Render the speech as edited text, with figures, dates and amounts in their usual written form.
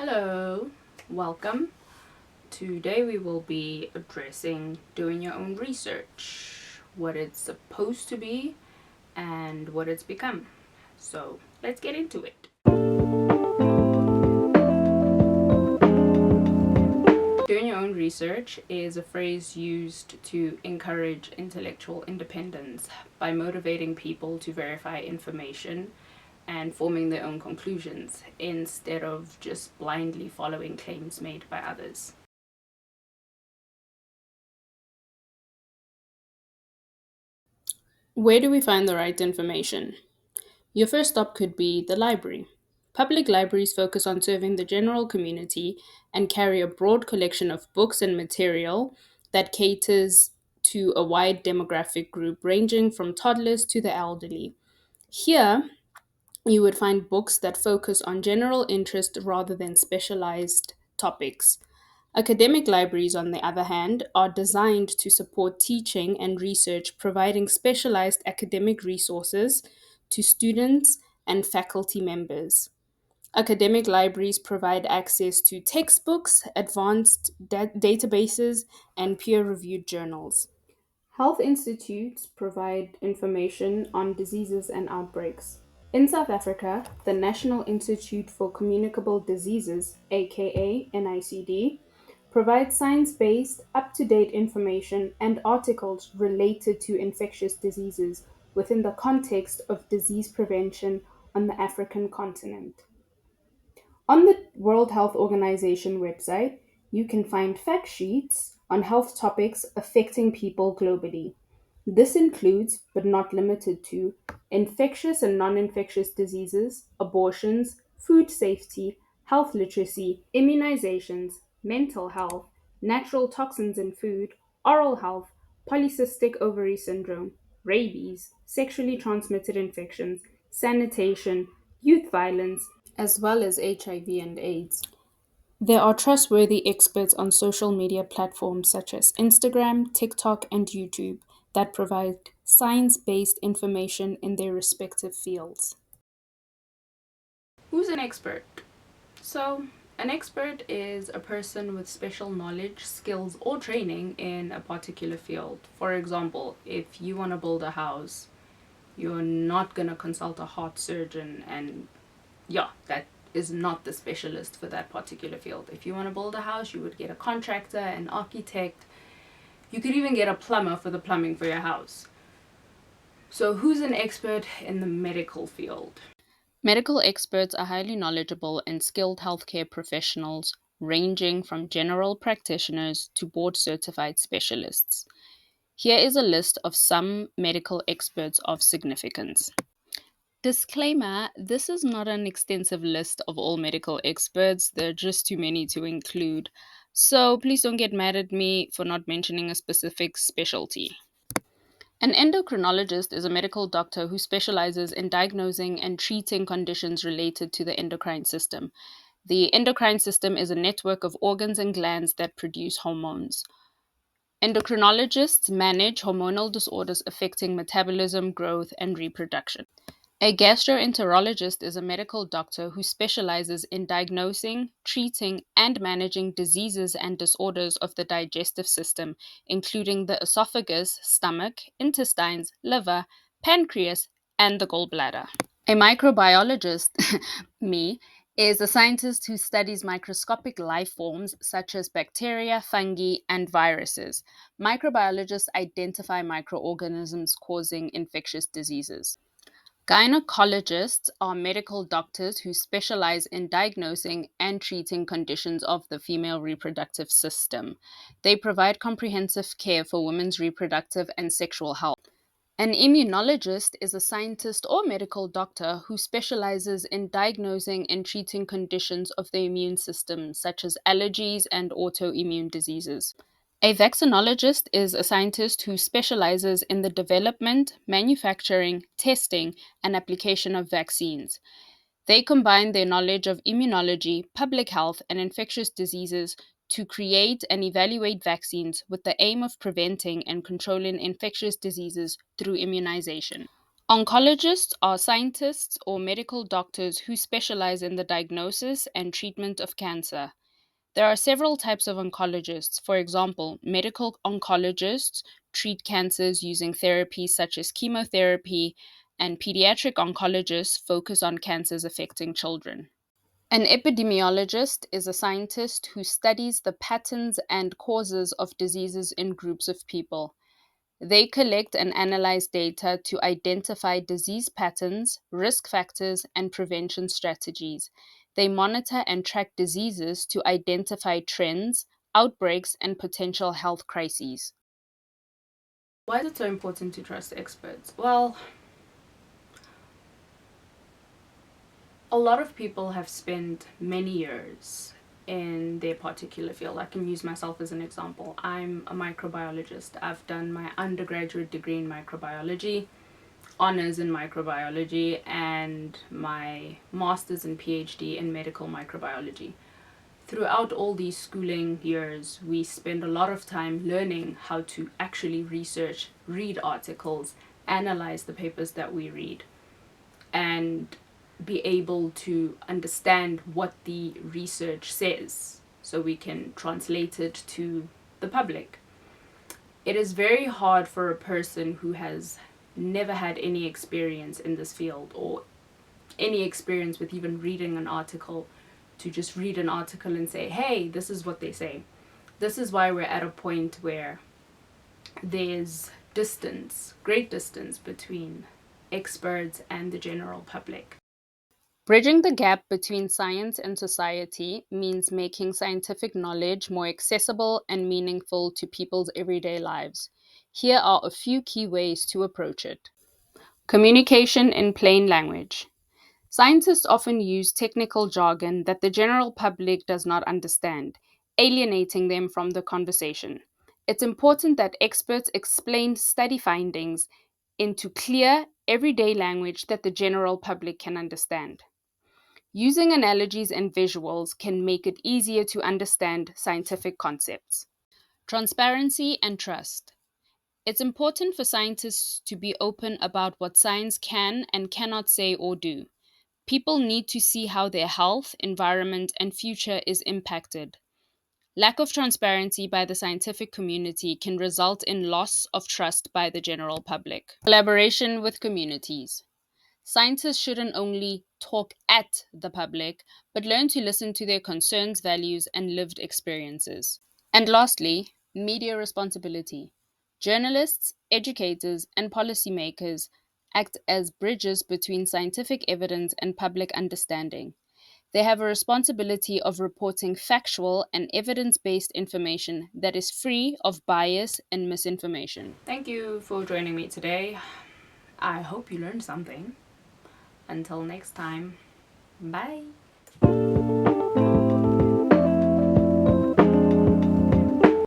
Hello, welcome. Today we will be addressing doing your own research, what it's supposed to be, and what it's become. So let's get into it. Doing your own research is a phrase used to encourage intellectual independence by motivating people to verify information and forming their own conclusions instead of just blindly following claims made by others. Where do we find the right information? Your first stop could be the library. Public libraries focus on serving the general community and carry a broad collection of books and material that caters to a wide demographic group ranging from toddlers to the elderly. Here, you would find books that focus on general interest rather than specialized topics. Academic libraries, on the other hand, are designed to support teaching and research, providing specialized academic resources to students and faculty members. Academic libraries provide access to textbooks, advanced databases, and peer reviewed journals. Health institutes provide information on diseases and outbreaks. In South Africa, the National Institute for Communicable Diseases, aka NICD, provides science based, up to date information and articles related to infectious diseases within the context of disease prevention on the African continent. On the World Health Organization website, you can find fact sheets on health topics affecting people globally. This includes, but not limited to, infectious and non infectious diseases, abortions, food safety, health literacy, immunizations, mental health, natural toxins in food, oral health, polycystic ovary syndrome, rabies, sexually transmitted infections, sanitation, youth violence, as well as HIV and AIDS. There are trustworthy experts on social media platforms such as Instagram, TikTok, and YouTube that provide science based information in their respective fields. Who's an expert? So, an expert is a person with special knowledge, skills, or training in a particular field. For example, if you want to build a house, you're not going to consult a heart surgeon, and yeah, that is not the specialist for that particular field. If you want to build a house, you would get a contractor, an architect. You could even get a plumber for the plumbing for your house. So, who's an expert in the medical field? Medical experts are highly knowledgeable and skilled healthcare professionals, ranging from general practitioners to board certified specialists. Here is a list of some medical experts of significance. Disclaimer: this is not an extensive list of all medical experts, there are just too many to include. So please don't get mad at me for not mentioning a specific specialty. An endocrinologist is a medical doctor who specializes in diagnosing and treating conditions related to the endocrine system. The endocrine system is a network of organs and glands that produce hormones. Endocrinologists manage hormonal disorders affecting metabolism, growth, and reproduction. A gastroenterologist is a medical doctor who specializes in diagnosing, treating, and managing diseases and disorders of the digestive system, including the esophagus, stomach, intestines, liver, pancreas, and the gallbladder. A microbiologist, me, is a scientist who studies microscopic life forms such as bacteria, fungi, and viruses. Microbiologists identify microorganisms causing infectious diseases. Gynecologists are medical doctors who specialize in diagnosing and treating conditions of the female reproductive system. They provide comprehensive care for women's reproductive and sexual health. An immunologist is a scientist or medical doctor who specializes in diagnosing and treating conditions of the immune system, such as allergies and autoimmune diseases. A vaccinologist is a scientist who specializes in the development, manufacturing, testing, and application of vaccines. They combine their knowledge of immunology, public health, and infectious diseases to create and evaluate vaccines with the aim of preventing and controlling infectious diseases through immunization. Oncologists are scientists or medical doctors who specialize in the diagnosis and treatment of cancer. There are several types of oncologists. For example, medical oncologists treat cancers using therapies such as chemotherapy, and pediatric oncologists focus on cancers affecting children. An epidemiologist is a scientist who studies the patterns and causes of diseases in groups of people. They collect and analyze data to identify disease patterns, risk factors, and prevention strategies. They monitor and track diseases to identify trends, outbreaks, and potential health crises. Why is it so important to trust experts? Well, a lot of people have spent many years in their particular field. I can use myself as an example. I'm a microbiologist. I've done my undergraduate degree in microbiology, honors in microbiology, and my master's and PhD in medical microbiology. Throughout all these schooling years, we spend a lot of time learning how to actually research, read articles, analyze the papers that we read, and be able to understand what the research says so we can translate it to the public. It is very hard for a person who has never had any experience in this field or any experience with even reading an article to just read an article and say, hey, this is what they say. This is why we're at a point where there's distance, great distance between experts and the general public. Bridging the gap between science and society means making scientific knowledge more accessible and meaningful to people's everyday lives. Here are a few key ways to approach it. Communication in plain language. Scientists often use technical jargon that the general public does not understand, alienating them from the conversation. It's important that experts explain study findings into clear, everyday language that the general public can understand. Using analogies and visuals can make it easier to understand scientific concepts. Transparency and trust. It's important for scientists to be open about what science can and cannot say or do. People need to see how their health, environment, and future is impacted. Lack of transparency by the scientific community can result in loss of trust by the general public. Collaboration with communities. Scientists shouldn't only talk at the public, but learn to listen to their concerns, values, and lived experiences. And lastly, media responsibility. Journalists, educators, and policymakers act as bridges between scientific evidence and public understanding. They have a responsibility of reporting factual and evidence based information that is free of bias and misinformation. Thank you for joining me today. I hope you learned something. Until next time, bye.